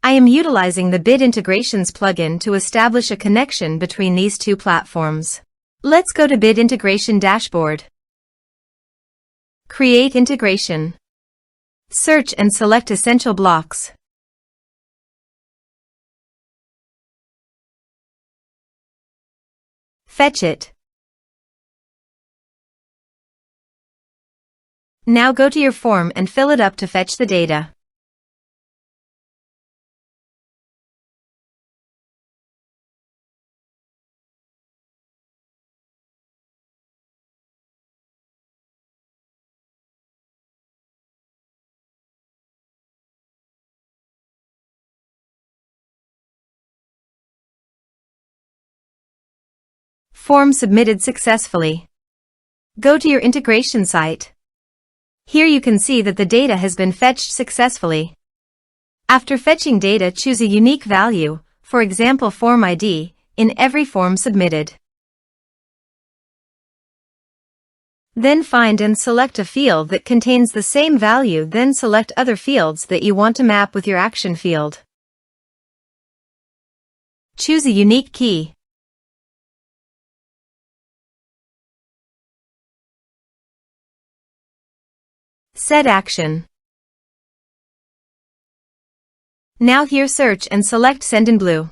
I am utilizing the Bid Integrations plugin to establish a connection between these two platforms. Let's go to Bid Integration Dashboard. Create integration. Search and select Essential Blocks. Fetch it. Now go to your form and fill it up to fetch the data. Form submitted successfully. Go to your integration site. Here you can see that the data has been fetched successfully. After fetching data, choose a unique value, for example form ID, in every form submitted. Then find and select a field that contains the same value, then select other fields that you want to map with your action field. Choose a unique key. Set action. Now here search and select Sendinblue.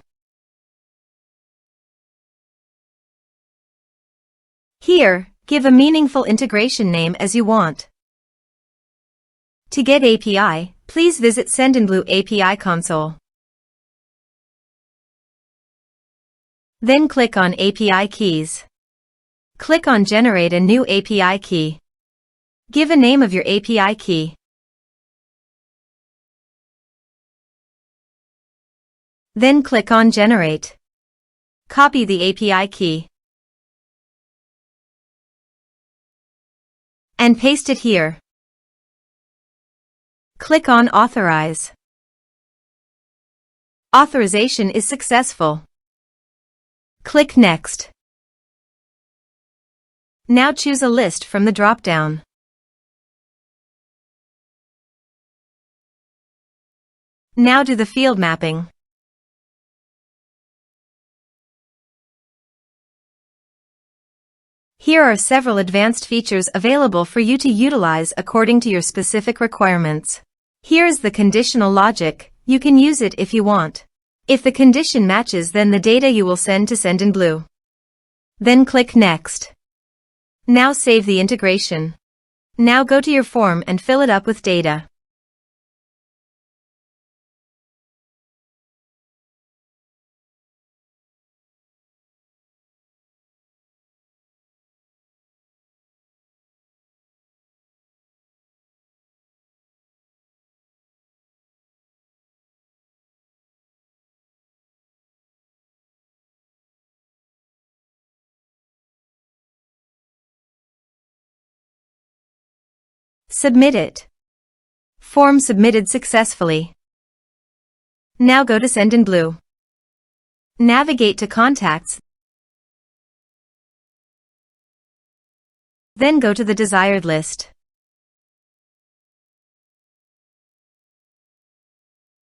Here, give a meaningful integration name as you want. To get API, please visit Sendinblue API console. Then click on API keys. Click on Generate a new API key. Give a name of your API key. Then click on Generate. Copy the API key and paste it here. Click on Authorize. Authorization is successful. Click Next. Now choose a list from the drop-down. Now do the field mapping. Here are several advanced features available for you to utilize according to your specific requirements. Here is the conditional logic. You can use it if you want. If the condition matches, then the data you will send to Sendinblue. Then click Next. Now save the integration. Now go to your form and fill it up with data. Submit it. Form submitted successfully. Now go to Sendinblue. Navigate to Contacts. Then go to the desired list.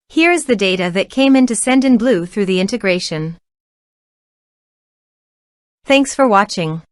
Here is the data that came into Sendinblue through the integration. Thanks for watching.